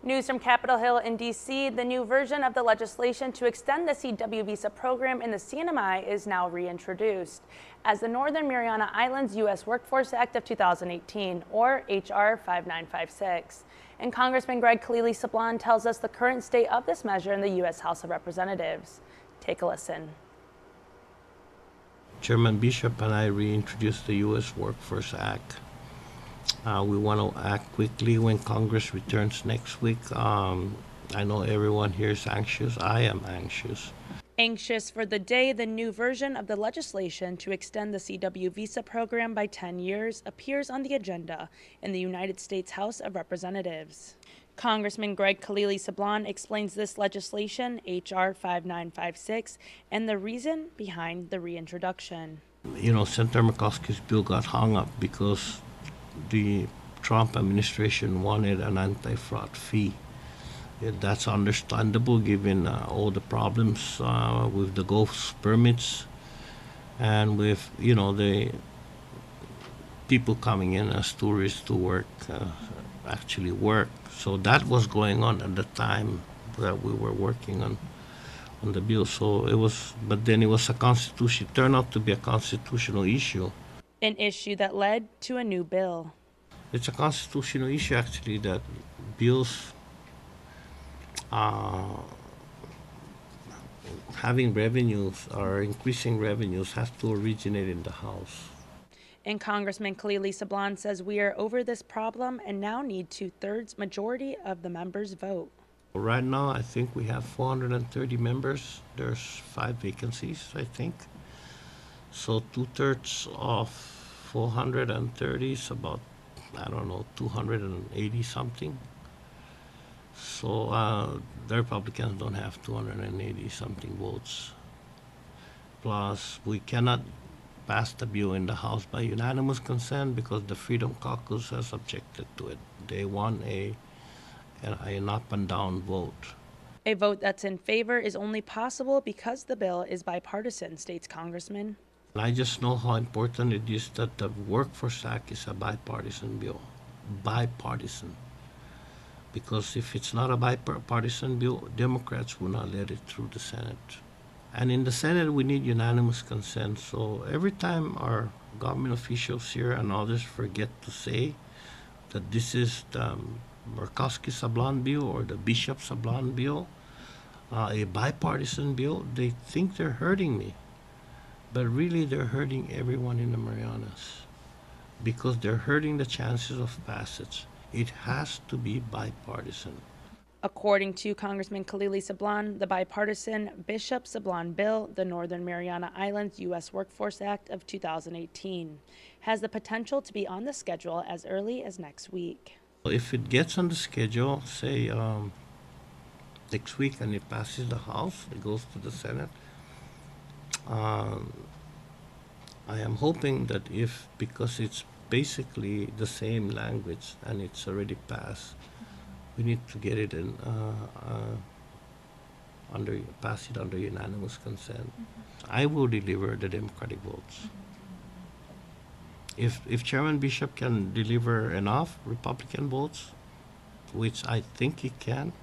News from Capitol Hill in D.C. The new version of the legislation to extend the CW visa program in the CNMI is now reintroduced as the Northern Mariana Islands U.S. Workforce Act of 2018, or H.R. 5956. And Congressman Kilili Sablan tells us the current state of this measure in the U.S. House of Representatives. Take a listen. Chairman Bishop and I reintroduced the U.S. Workforce Act. We want to act quickly when Congress returns next week. I know everyone here is anxious. I am anxious. Anxious for the day the new version of the legislation to extend the CW visa program by 10 years appears on the agenda in the United States House of Representatives. Congressman Kilili Sablan explains this legislation, H.R. 5956, and the reason behind the reintroduction. You know, Senator McCoskey's bill got hung up because the Trump administration wanted an anti-fraud fee. That's understandable given all the problems with the Gulf permits and with, you know, the people coming in as tourists to work, actually work. So that was going on at the time that we were working on the bill. So it was, but then it was it turned out to be a constitutional issue. An issue that led to a new bill. It's a constitutional issue, actually, that bills having revenues or increasing revenues has to originate in the House. And Congressman Kilili Sablan says we are over this problem and now need 2/3 majority of the members vote. Right now, I think we have 430 members. There's 5 vacancies, I think. So 2/3 of 430 is about, I don't know, 280 something. So the Republicans don't have 280 something votes. Plus, we cannot pass the bill in the House by unanimous consent because the Freedom Caucus has objected to it. They want an up and down vote. A vote that's in favor is only possible because the bill is bipartisan, states Congressman. I just know how important it is that the Workforce Act is a bipartisan bill. Bipartisan. Because if it's not a bipartisan bill, Democrats will not let it through the Senate. And in the Senate, we need unanimous consent. So every time our government officials here and others forget to say that this is the Sablan bill or the Bishop Sablan bill, a bipartisan bill, they think they're hurting me. But really, they're hurting everyone in the Marianas because they're hurting the chances of passage. It has to be bipartisan. According to Congressman Kilili Sablan, the bipartisan Bishop Sablan bill, the Northern Mariana Islands U.S. Workforce Act of 2018, has the potential to be on the schedule as early as next week. If it gets on the schedule, say next week, and it passes the House, it goes to the Senate, I am hoping that because it's basically the same language and it's already passed, we need to get it in pass it under unanimous consent. I will deliver the Democratic votes. If Chairman Bishop can deliver enough Republican votes, which I think he can,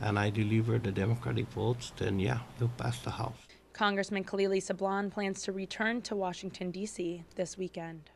and I deliver the Democratic votes, then yeah, he'll pass the House. Congressman Kilili Sablan plans to return to Washington, D.C. this weekend.